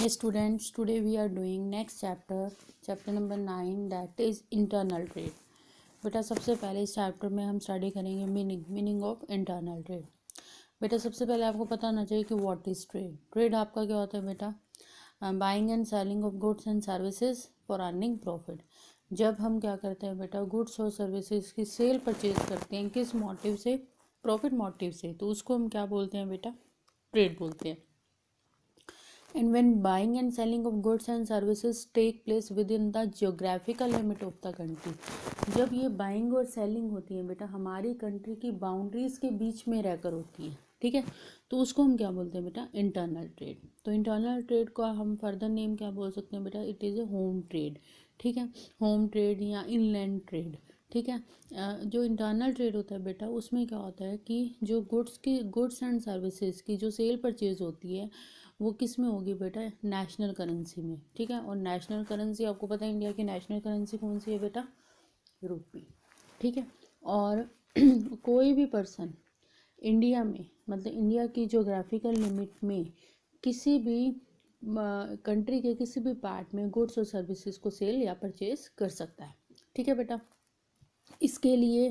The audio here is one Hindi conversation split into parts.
Hey students, today we are doing next chapter number 9, that is internal trade. बेटा सबसे पहले इस चैप्टर में हम स्टडी करेंगे मीनिंग ऑफ इंटरनल ट्रेड। बेटा सबसे पहले आपको पता होना चाहिए कि व्हाट इज़ ट्रेड। ट्रेड आपका क्या होता है बेटा? Buying and selling of goods and services for earning profit. जब हम क्या करते हैं बेटा, गुड्स और सर्विसेज की सेल परचेज करते हैं, किस मोटिव से? प्रॉफिट मोटिव से, तो उसको हम क्या बोलते हैं बेटा? ट्रेड बोलते हैं। And when buying and selling of goods and services take place within the geographical limit of the country, जब ये बाइंग और सेलिंग होती है बेटा हमारी कंट्री की बाउंड्रीज के बीच में रहकर होती है, ठीक है, तो उसको हम क्या बोलते हैं बेटा? Internal trade. तो इंटरनल ट्रेड का हम फर्दर नेम क्या बोल सकते हैं बेटा? It is A home trade, ठीक है, होम ट्रेड या इनलैंड ट्रेड, ठीक है। जो इंटरनल ट्रेड होता है बेटा उसमें क्या होता है कि जो गुड्स एंड सर्विसेज की जो सेल परचेज होती है वो किस में होगी बेटा? नेशनल करेंसी में, ठीक है। और नेशनल करेंसी आपको पता है इंडिया की नेशनल करेंसी कौन सी है बेटा? रुपी, ठीक है। और कोई भी पर्सन इंडिया में, मतलब इंडिया की जोग्राफिकल लिमिट में किसी भी कंट्री के किसी भी पार्ट में गुड्स और सर्विसेज को सेल या परचेज कर सकता है, ठीक है बेटा। इसके लिए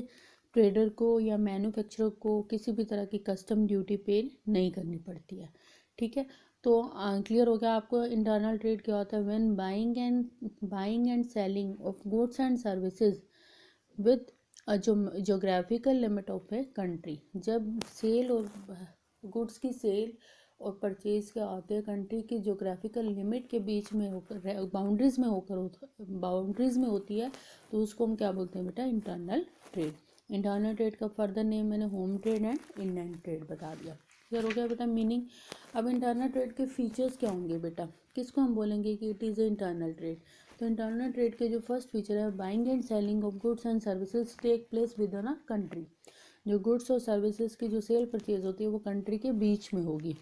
ट्रेडर को या मैन्युफैक्चरर को किसी भी तरह की कस्टम ड्यूटी पे नहीं करनी पड़ती है, ठीक है। तो क्लियर हो गया आपको इंटरनल ट्रेड क्या होता है? When buying and selling of goods and services with geographical limit of a country. जब सेल और गुड्स की सेल और परचेज क्या होते हैं कंट्री की जोग्राफिकल लिमिट के बीच में होकर, बाउंड्रीज में होती है, तो उसको हम क्या बोलते हैं बेटा? Internal trade. इंटरनल ट्रेड का फर्दर नेम मैंने home trade and inland trade बता दिया। क्लियर हो गया बेटा मीनिंग? अब इंटरनल ट्रेड के फीचर्स क्या होंगे बेटा? किसको हम बोलेंगे कि it is a internal trade? तो इंटरनल ट्रेड के जो फर्स्ट फीचर है, buying and selling of goods and services take place with in a country. जो गुड्स और सर्विसेज की जो सेल परचेज होती है वो कंट्री के बीच में होगी।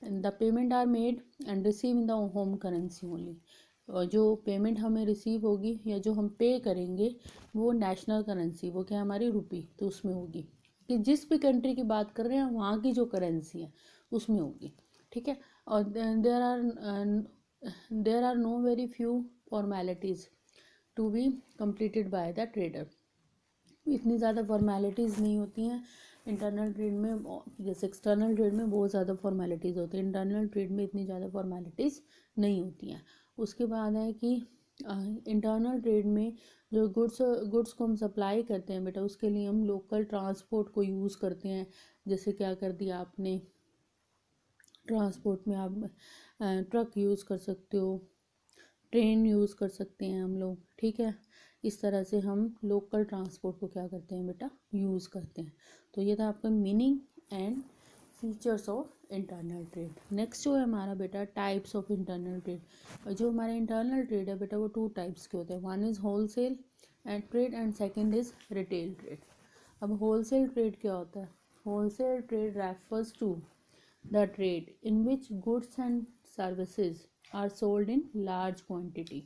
The payment are made and receive in the home currency only. और जो पेमेंट हमें रिसीव होगी या जो हम पे करेंगे वो नेशनल करेंसी, वो क्या हमारी रुपी, तो उसमें होगी कि जिस भी कंट्री की बात कर रहे हैं वहाँ की जो करेंसी है उसमें होगी, ठीक है। और there are no very few formalities to be completed by the trader. इतनी ज़्यादा फॉर्मेलिटीज़ नहीं होती हैं इंटरनल ट्रेड में, जैसे एक्सटर्नल ट्रेड में बहुत ज़्यादा फॉर्मेलिटीज़ होती है, इंटरनल ट्रेड में इतनी ज़्यादा फॉर्मेलिटीज़ नहीं होती हैं। उसके बाद है कि इंटरनल ट्रेड में जो गुड्स को हम सप्लाई करते हैं बेटा उसके लिए हम लोकल ट्रांसपोर्ट को यूज़ करते हैं। जैसे क्या कर दिया आपने, ट्रांसपोर्ट में आप ट्रक यूज़ कर सकते हो, ट्रेन यूज़ कर सकते हैं हम लोग, ठीक है। इस तरह से हम लोकल ट्रांसपोर्ट को क्या करते हैं बेटा? यूज़ करते हैं। तो ये था आपका meaning and features of internal trade. Next जो है हमारा बेटा टाइप्स ऑफ इंटरनल ट्रेड। जो हमारे इंटरनल ट्रेड है बेटा वो 2 टाइप्स के होते हैं, one is wholesale and trade and second is retail trade. अब होलसेल ट्रेड क्या होता है? Wholesale trade refers to the trade in which goods and services are sold in large quantity।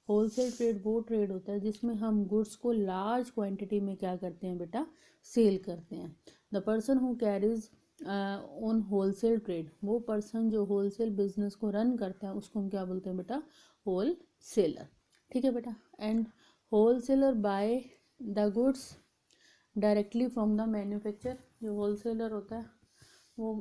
Wholesale trade वो ट्रेड होता है जिसमें हम गुड्स को लार्ज क्वांटिटी में क्या करते हैं बेटा? सेल करते हैं। The person who carries on wholesale trade, वो पर्सन जो होलसेल बिजनेस को रन करता है उसको हम क्या बोलते हैं बेटा? होल सेलर, ठीक है बेटा। And wholesaler by the goods directly from the manufacture. जो होलसेलर होता है वो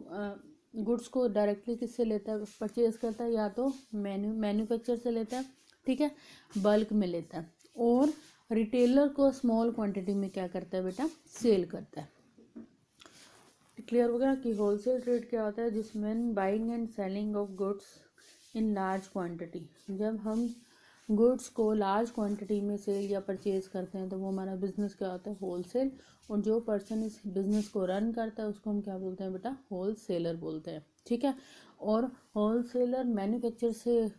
गुड्स को डायरेक्टली किससे लेता है? परचेज करता है, या तो मैन्युफैक्चर से लेता है, ठीक है, बल्क में लेता है, और रिटेलर को स्मॉल क्वांटिटी में क्या करता है बेटा? सेल करता है। क्लियर हो गया कि होलसेल ट्रेड क्या होता है? जिसमें buying and selling of goods in large quantity. जब हम गुड्स को लार्ज क्वांटिटी में सेल या परचेज करते हैं तो वो हमारा बिजनेस क्या होता है? होलसेल। और जो पर्सन इस बिजनेस को रन करता है उसको हम क्या बोलते हैं बेटा? होल सेलर बोलते हैं, ठीक है। और होल सेलर मैन्युफैक्चर से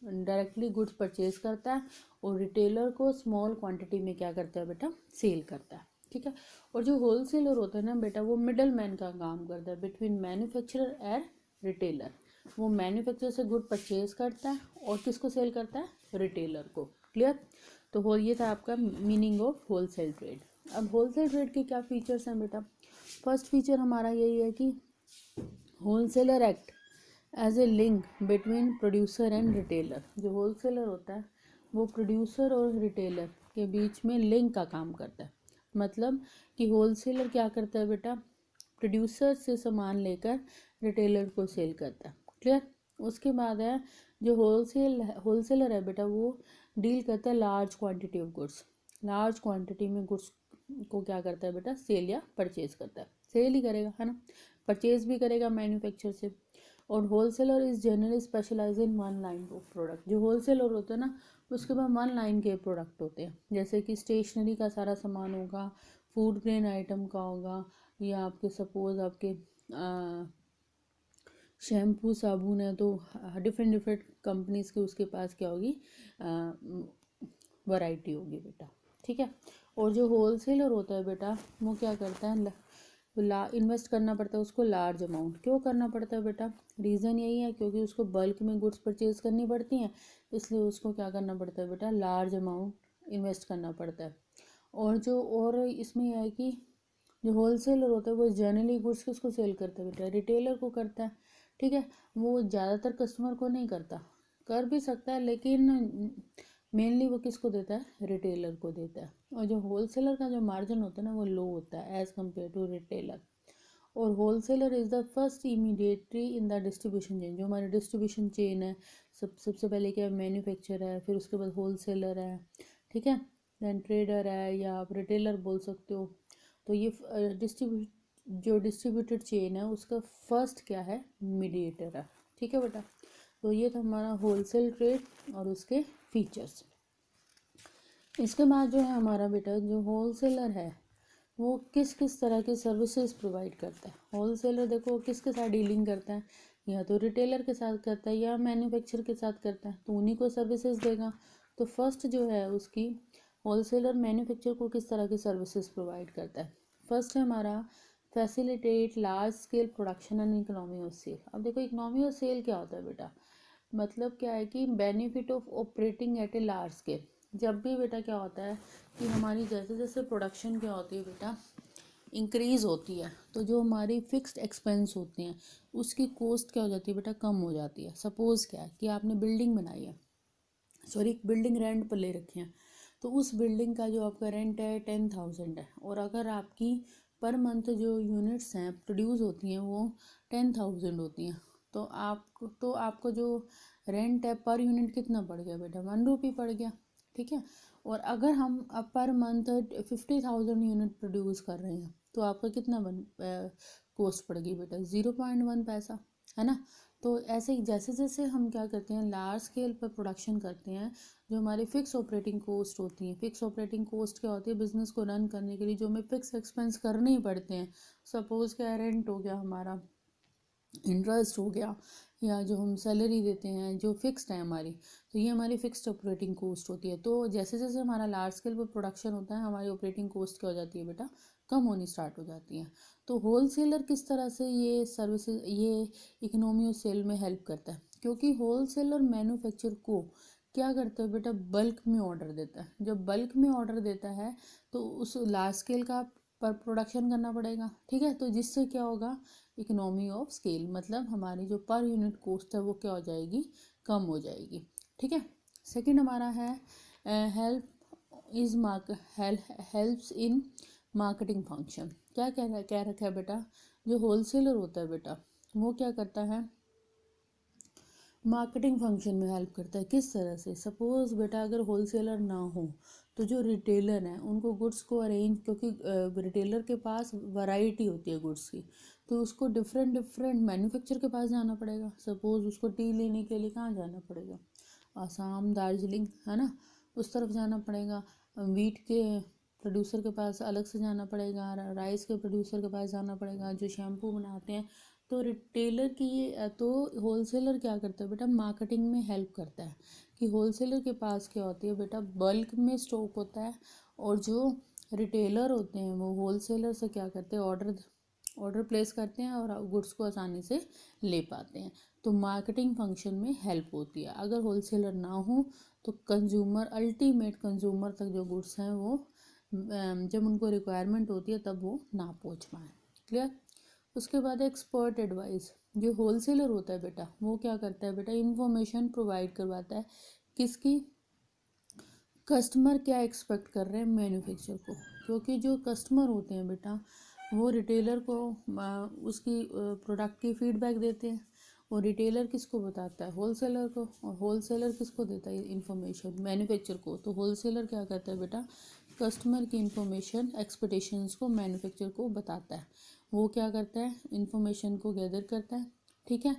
डायरेक्टली गुड्स परचेज करता है और रिटेलर को स्मॉल क्वांटिटी में क्या करता है बेटा? सेल करता है, ठीक है। और जो होल सेलर होता है ना बेटा वो मिडल मैन का काम करता है बिटवीन मैन्युफैक्चरर एंड रिटेलर। वो मैन्युफैक्चर से गुड परचेज करता है और किसको सेल करता है? रिटेलर को। क्लियर? तो हो ये था आपका मीनिंग ऑफ होलसेल ट्रेड। अब होलसेल ट्रेड के क्या फीचर्स हैं बेटा? फर्स्ट फीचर हमारा यही है कि wholesaler act as a link between producer and retailer. जो होलसेलर होता है वो प्रोड्यूसर और रिटेलर के बीच में लिंक का काम करता है। मतलब कि होलसेलर क्या करता है बेटा, प्रोड्यूसर से सामान लेकर रिटेलर को सेल करता है। क्लियर। उसके बाद है जो होलसेलर है बेटा, वो डील करता है large quantity of goods. Large quantity में गुड्स को क्या करता है बेटा, सेल या परचेज करता है। सेल ही करेगा, है ना, परचेज भी करेगा मैन्युफैक्चर से। और wholesaler is generally specialise in one line of product. जो होलसेलर होता है ना, उसके पास वन लाइन के प्रोडक्ट होते हैं, जैसे कि स्टेशनरी का सारा सामान होगा, फूड ग्रेन आइटम का होगा, या आपके सपोज आपके शैम्पू साबुन है तो डिफरेंट डिफरेंट कंपनीज के उसके पास क्या होगी, वैरायटी होगी बेटा। ठीक है। और जो होलसेलर होता है बेटा, वो क्या करता है, इन्वेस्ट करना पड़ता है उसको लार्ज अमाउंट। क्यों करना पड़ता है बेटा, रीज़न यही है क्योंकि उसको बल्क में गुड्स परचेज करनी पड़ती हैं, इसलिए उसको क्या करना पड़ता है बेटा, लार्ज अमाउंट इन्वेस्ट करना पड़ता है। और इसमें यह है कि जो होलसेलर होता है वो जनरली गुड्स किसको सेल करता है बेटा, रिटेलर को करता है। ठीक है। वो ज़्यादातर कस्टमर को नहीं करता, कर भी सकता है, लेकिन मेनली वो किसको देता है, रिटेलर को देता है। और जो होलसेलर का जो मार्जिन होता है ना, वो लो होता है एज़ कम्पेयर टू रिटेलर। और wholesaler is the first intermediary in the distribution chain. जो हमारी डिस्ट्रीब्यूशन चेन है, सबसे पहले क्या है, मैन्युफैक्चर है, फिर उसके बाद होलसेलर है, ठीक है, देन ट्रेडर है, या आप रिटेलर बोल सकते हो। तो ये जो डिस्ट्रीब्यूटेड चेन है उसका फर्स्ट क्या है, मीडिएटर है। ठीक है बेटा। तो ये था हमारा होलसेल ट्रेड और उसके फीचर्स। इसके बाद जो है हमारा बेटा, जो होलसेलर है वो किस किस तरह की सर्विसेज प्रोवाइड करता है। होलसेलर देखो किसके साथ डीलिंग करता है, या तो रिटेलर के साथ करता है या मैन्युफैक्चर के साथ करता है, तो उन्हीं को सर्विसेज देगा। तो फर्स्ट जो है उसकी, होलसेलर मैन्युफैक्चर को किस तरह की सर्विसेज प्रोवाइड करता है। फर्स्ट है हमारा facilitate large scale production and economy of sale. अब देखो इकोनॉमी ऑफ सेल क्या होता है बेटा, मतलब क्या है कि benefit of operating eight a large scale. जब भी बेटा क्या होता है कि हमारी जैसे जैसे प्रोडक्शन क्या होती है बेटा, इंक्रीज़ होती है, तो जो हमारी फिक्स्ड एक्सपेंस होती हैं उसकी कॉस्ट क्या हो जाती है बेटा, कम हो जाती है। सपोज़ क्या है कि आपने बिल्डिंग बनाई है, सॉरी बिल्डिंग रेंट पर ले रखी है, तो उस बिल्डिंग का जो आपका रेंट है 10,000 है, और अगर आपकी पर मंथ जो यूनिट्स हैं प्रोड्यूस होती हैं वो 10,000 होती हैं, तो आपको जो रेंट है पर यूनिट कितना पड़ गया बेटा, 1 रुपी पड़ गया। ठीक है। और अगर हम अब पर मंथ 50,000 यूनिट प्रोड्यूस कर रहे हैं, तो आपका कितना कॉस्ट पड़ गई बेटा, 0.1 पैसा, है ना। तो ऐसे ही जैसे जैसे हम क्या करते हैं, लार्ज स्केल पर प्रोडक्शन करते हैं, जो हमारी फिक्स ऑपरेटिंग कॉस्ट होती है। फिक्स ऑपरेटिंग कॉस्ट क्या होती है, बिजनेस को रन करने के लिए जो हमें फिक्स एक्सपेंस करने ही पड़ते हैं। सपोज क्या, रेंट हो गया हमारा, इंटरेस्ट हो गया, या जो हम सैलरी देते हैं जो फिक्स्ड है हमारी, तो ये हमारी फिक्स्ड ऑपरेटिंग कॉस्ट होती है। तो जैसे जैसे हमारा लार्ज स्केल पर प्रोडक्शन होता है, हमारी ऑपरेटिंग कॉस्ट क्या हो जाती है बेटा, कम होनी स्टार्ट हो जाती है। तो होलसेलर किस तरह से ये सर्विसेज, ये इकोनॉमी ऑफ सेल में हेल्प करता है, क्योंकि होलसेलर मैन्युफैक्चर को क्या करता है बेटा, बल्क में ऑर्डर देता है। जब बल्क में ऑर्डर देता है तो उस लार्ज स्केल का पर प्रोडक्शन करना पड़ेगा। ठीक है। तो जिससे क्या होगा, इकोनॉमी ऑफ स्केल, मतलब हमारी जो पर यूनिट कॉस्ट है वो क्या हो जाएगी, कम हो जाएगी। ठीक है। सेकंड हमारा है help is helps in marketing function. क्या रखा है बेटा, जो होलसेलर होता है बेटा वो क्या करता है, मार्केटिंग फंक्शन में हेल्प करता है। किस तरह से, सपोज बेटा अगर होलसेलर ना हो तो जो रिटेलर हैं उनको गुड्स को अरेंज, क्योंकि रिटेलर के पास वैरायटी होती है गुड्स की, तो उसको डिफरेंट डिफरेंट मैन्युफैक्चर के पास जाना पड़ेगा। सपोज उसको टी लेने के लिए कहाँ जाना पड़ेगा, आसाम, दार्जिलिंग, है ना, उस तरफ जाना पड़ेगा। वीट के प्रोड्यूसर के पास अलग से जाना पड़ेगा, राइस के प्रोड्यूसर के पास जाना पड़ेगा, जो शैम्पू बनाते हैं। तो रिटेलर की तो होलसेलर क्या करता है बेटा, मार्केटिंग में हेल्प करता है, कि होलसेलर के पास क्या होती है बेटा, बल्क में स्टॉक होता है, और जो रिटेलर होते हैं वो होलसेलर से क्या करते हैं, ऑर्डर प्लेस करते हैं और गुड्स को आसानी से ले पाते हैं। तो मार्केटिंग फंक्शन में हेल्प होती है। अगर होलसेलर ना हो तो कंज्यूमर, अल्टीमेट कंज्यूमर तक जो गुड्स हैं वो जब उनको रिक्वायरमेंट होती है तब वो ना पहुंच पाए। क्लियर। उसके बाद एक्सपर्ट एडवाइस। जो होलसेलर होता है बेटा वो क्या करता है बेटा, इंफॉर्मेशन प्रोवाइड करवाता है किसकी, कस्टमर क्या एक्सपेक्ट कर रहे हैं मैन्युफैक्चर को, क्योंकि जो कस्टमर होते हैं बेटा वो रिटेलर को उसकी प्रोडक्ट की फीडबैक देते हैं, और रिटेलर किसको बताता है, होलसेलर को, और होलसेलर किसको देता है इन्फॉर्मेशन, मैन्युफैक्चर को। तो होलसेलर क्या करता है बेटा, कस्टमर की इन्फॉर्मेशन एक्सपेक्टेशंस को मैन्युफैक्चर को बताता है। वो क्या करता है, इन्फॉर्मेशन को गैदर करता है, ठीक है,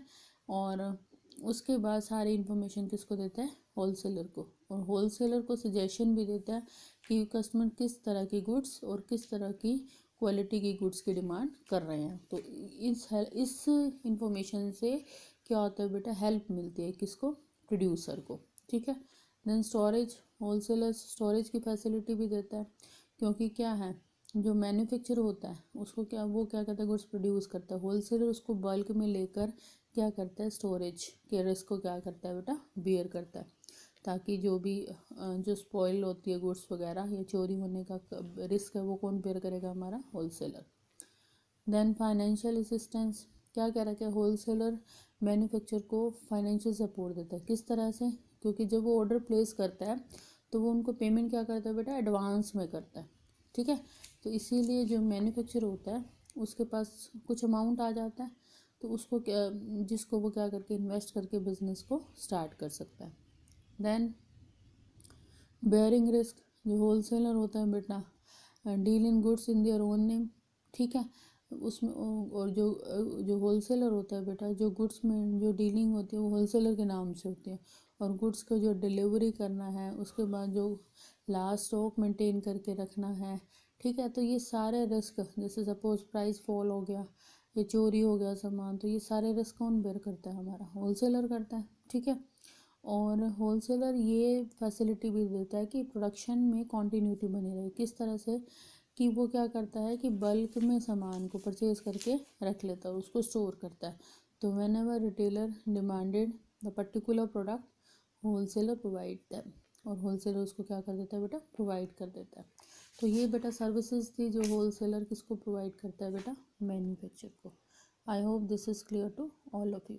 और उसके बाद सारी इन्फॉर्मेशन किसको देता है, होलसेलर को, और होलसेलर को सजेशन भी देता है कि कस्टमर किस तरह की गुड्स और किस तरह की क्वालिटी की गुड्स की डिमांड कर रहे हैं। तो इस इंफॉर्मेशन से क्या होता है बेटा, हेल्प मिलती है किसको, प्रोड्यूसर को, ठीक है। देन स्टोरेज, होलसेलर स्टोरेज की फैसिलिटी भी देता है, क्योंकि क्या है, जो मैन्युफैक्चर होता है उसको क्या, वो क्या करता है, गुड्स प्रोड्यूस करता है, होलसेलर उसको बल्क में लेकर क्या करता है, स्टोरेज के रिस्क को क्या करता है बेटा, बियर करता है, ताकि जो भी जो स्पॉइल होती है गुड्स वगैरह या चोरी होने का रिस्क है वो कौन बेयर करेगा, हमारा होलसेलर। देन फाइनेंशियल असिस्टेंस, क्या कह रहा है, होलसेलर मैन्युफैक्चर को फाइनेंशियल सपोर्ट देता है, किस तरह से, क्योंकि जब वो ऑर्डर प्लेस करता है तो वो उनको पेमेंट क्या करता है बेटा, एडवांस में करता है, ठीक है। तो इसीलिए जो मैन्युफैक्चर होता है उसके पास कुछ अमाउंट आ जाता है, तो उसको क्या, जिसको वो क्या करके इन्वेस्ट करके बिजनेस को स्टार्ट कर सकता है। देन बेयरिंग रिस्क, जो होलसेलर होता है बेटा deal in goods in their own name, ठीक है, उसमें और जो होलसेलर होता है बेटा, जो गुड्स में जो डीलिंग होती है वो होलसेलर के नाम से होती है, और गुड्स को जो डिलीवरी करना है उसके बाद जो लास्ट स्टॉक मेंटेन करके रखना है, ठीक है। तो ये सारे रिस्क, जैसे सपोज प्राइस फॉल हो गया या चोरी हो गया सामान, तो ये सारे रिस्क कौन बेयर करता है, हमारा होलसेलर करता है, ठीक है। और होलसेलर ये फैसिलिटी भी देता है कि प्रोडक्शन में कॉन्टीन्यूटी बनी रहे, किस तरह से, कि वो क्या करता है कि बल्क में सामान को परचेज करके रख लेता है, उसको स्टोर करता है। तो when ever retailer demanded the particular product, wholesaler provide them, और होलसेलर उसको क्या कर देता है बेटा, प्रोवाइड कर देता है। तो ये बेटा सर्विसेज थी जो होलसेलर किसको प्रोवाइड करता है बेटा, मैन्युफैक्चर को। I hope this is clear to all of you.